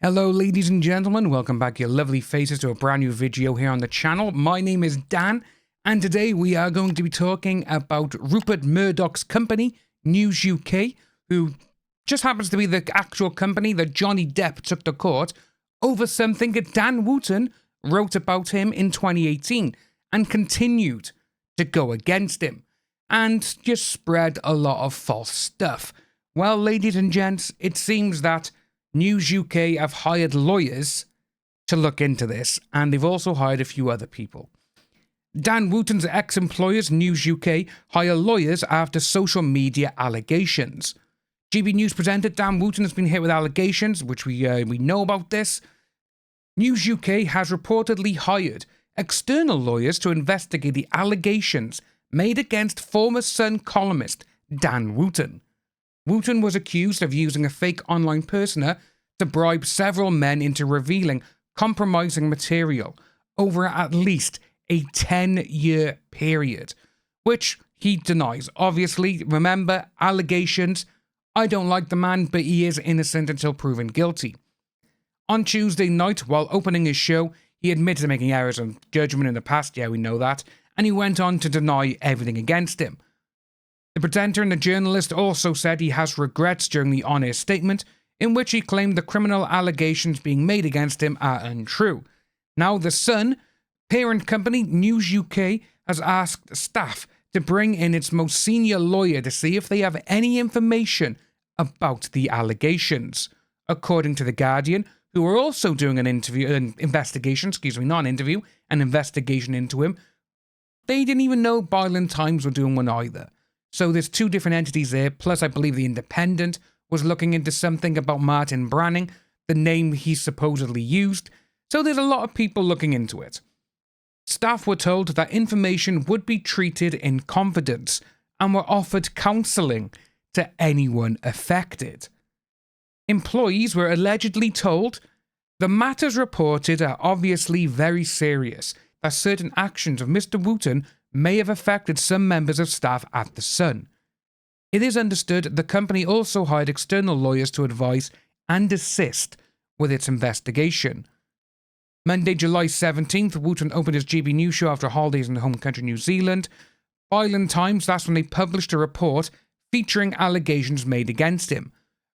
Hello ladies and gentlemen, welcome back your lovely faces to a brand new video here on the channel. My name is Dan, and today we are going to be talking about Rupert Murdoch's company, News UK, who just happens to be the actual company that Johnny Depp took to court over something that Dan Wooten wrote about him in 2018 and continued to go against him and just spread a lot of false stuff. Well, ladies and gents, it seems that News UK have hired lawyers to look into this, and they've also hired a few other people. Dan Wooten's ex-employers, News UK, hire lawyers after social media allegations. GB News presenter Dan Wooten has been hit with allegations, which we know about this. News UK has reportedly hired external lawyers to investigate the allegations made against former Sun columnist Dan Wooten. Wooten was accused of using a fake online persona to bribe several men into revealing compromising material over at least a 10-year period, which he denies. Obviously, remember, allegations. I don't like the man, but he is innocent until proven guilty. On Tuesday night, while opening his show, he admitted to making errors of judgment in the past, yeah, we know that, and he went on to deny everything against him. The presenter and the journalist also said he has regrets during the on-air statement, in which he claimed the criminal allegations being made against him are untrue. Now, the Sun, parent company News UK, has asked staff to bring in its most senior lawyer to see if they have any information about the allegations. According to The Guardian, who are also doing an investigation into him, they didn't even know Byland Times were doing one either. So there's two different entities there, plus I believe The Independent was looking into something about Martin Branning, the name he supposedly used. So there's a lot of people looking into it. Staff were told that information would be treated in confidence and were offered counselling to anyone affected. Employees were allegedly told the matters reported are obviously very serious, that certain actions of Mr. Wooten may have affected some members of staff at the Sun. It is understood the company also hired external lawyers to advise and assist with its investigation. Monday, July 17th, Wooten opened his GB News show after holidays in home country New Zealand. Byland Times, that's when they published a report featuring allegations made against him.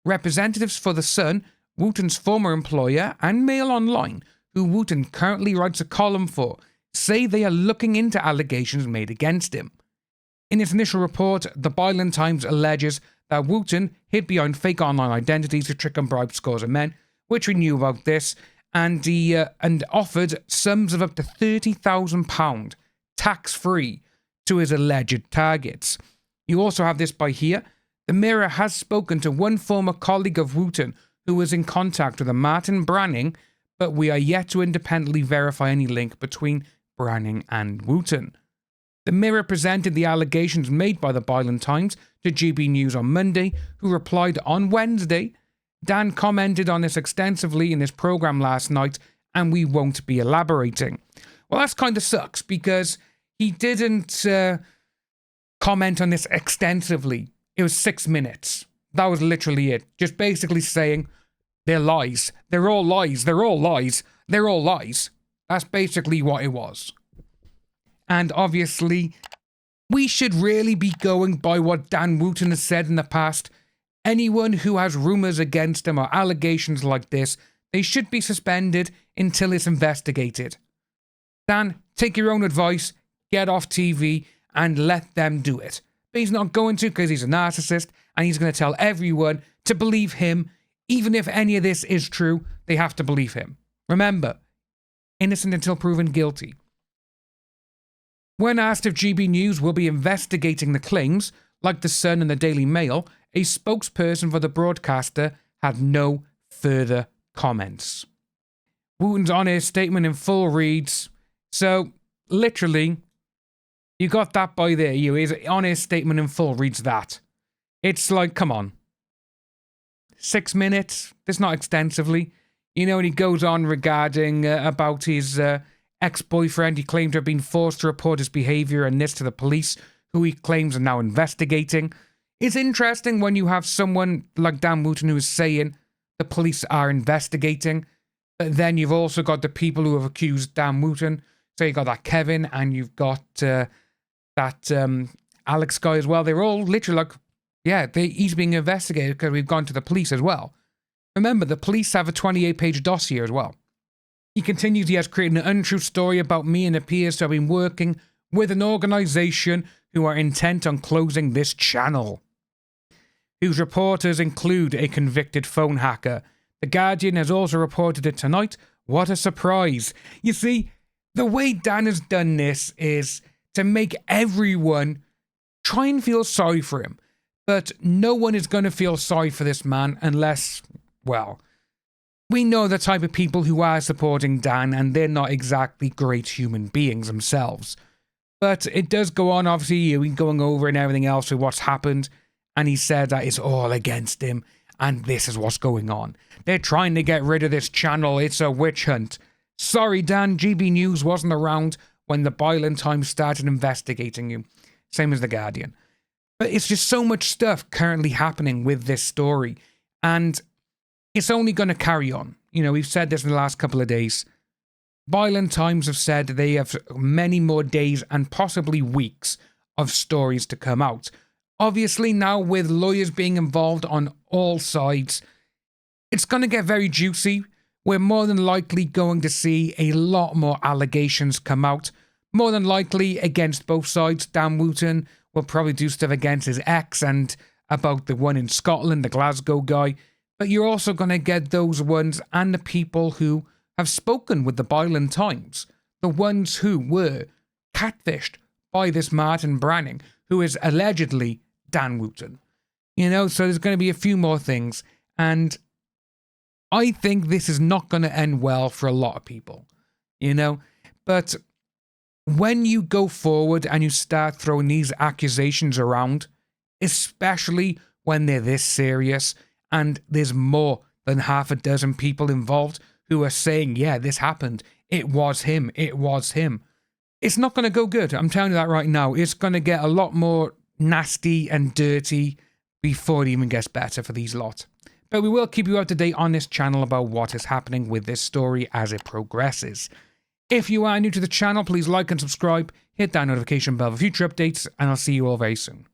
Representatives for the Sun, Wooten's former employer, and Mail Online, who Wooten currently writes a column for, say they are looking into allegations made against him. In its initial report, the Byland Times alleges that Wooten hid behind fake online identities to trick and bribe scores of men, which we knew about this, and offered sums of up to £30,000 tax-free to his alleged targets. You also have this by here. The Mirror has spoken to one former colleague of Wooten who was in contact with a Martin Branning, but we are yet to independently verify any link between Branning and Wooten. The Mirror presented the allegations made by the Byland Times to GB News on Monday, who replied on Wednesday. Dan commented on this extensively in his programme last night, and we won't be elaborating. Well, that kind of sucks, because he didn't comment on this extensively. It was 6 minutes. That was literally it. Just basically saying, they're lies. They're all lies. They're all lies. They're all lies. That's basically what it was. And obviously, we should really be going by what Dan Wooten has said in the past. Anyone who has rumours against him or allegations like this, they should be suspended until it's investigated. Dan, take your own advice, get off TV, and let them do it. But he's not going to, because he's a narcissist, and he's going to tell everyone to believe him. Even if any of this is true, they have to believe him. Remember, innocent until proven guilty. When asked if GB News will be investigating the claims, like the Sun and the Daily Mail, a spokesperson for the broadcaster had no further comments. Wooten's on-air statement in full reads, so, literally, you got that by there, his on-air statement in full reads that. It's like, come on. 6 minutes, that's not extensively. And he goes on regarding about his ex-boyfriend. He claimed to have been forced to report his behaviour and this to the police, who he claims are now investigating. It's interesting when you have someone like Dan Wooten who is saying, the police are investigating. But then you've also got the people who have accused Dan Wooten. So you've got that Kevin, and you've got that Alex guy as well. They're all literally like, yeah, he's being investigated because we've gone to the police as well. Remember, the police have a 28-page dossier as well. He continues, he has created an untrue story about me and appears to have been working with an organisation who are intent on closing this channel, whose reporters include a convicted phone hacker. The Guardian has also reported it tonight. What a surprise. You see, the way Dan has done this is to make everyone try and feel sorry for him. But no one is going to feel sorry for this man unless, well, we know the type of people who are supporting Dan, and they're not exactly great human beings themselves. But it does go on, obviously, going over and everything else with what's happened, and he said that it's all against him, and this is what's going on. They're trying to get rid of this channel. It's a witch hunt. Sorry, Dan, GB News wasn't around when the Byland Times started investigating you. Same as The Guardian. But it's just so much stuff currently happening with this story, and it's only going to carry on. You know, we've said this in the last couple of days. Byland Times have said they have many more days and possibly weeks of stories to come out. Obviously, now with lawyers being involved on all sides, it's going to get very juicy. We're more than likely going to see a lot more allegations come out. More than likely against both sides. Dan Wooten will probably do stuff against his ex and about the one in Scotland, the Glasgow guy. But you're also going to get those ones and the people who have spoken with the Byland Times. The ones who were catfished by this Martin Branning, who is allegedly Dan Wooten. You know, so there's going to be a few more things. And I think this is not going to end well for a lot of people. You know, but when you go forward and you start throwing these accusations around, especially when they're this serious, and there's more than half a dozen people involved who are saying, yeah, this happened. It was him. It was him. It's not going to go good. I'm telling you that right now. It's going to get a lot more nasty and dirty before it even gets better for these lot. But we will keep you up to date on this channel about what is happening with this story as it progresses. If you are new to the channel, please like and subscribe, hit that notification bell for future updates, and I'll see you all very soon.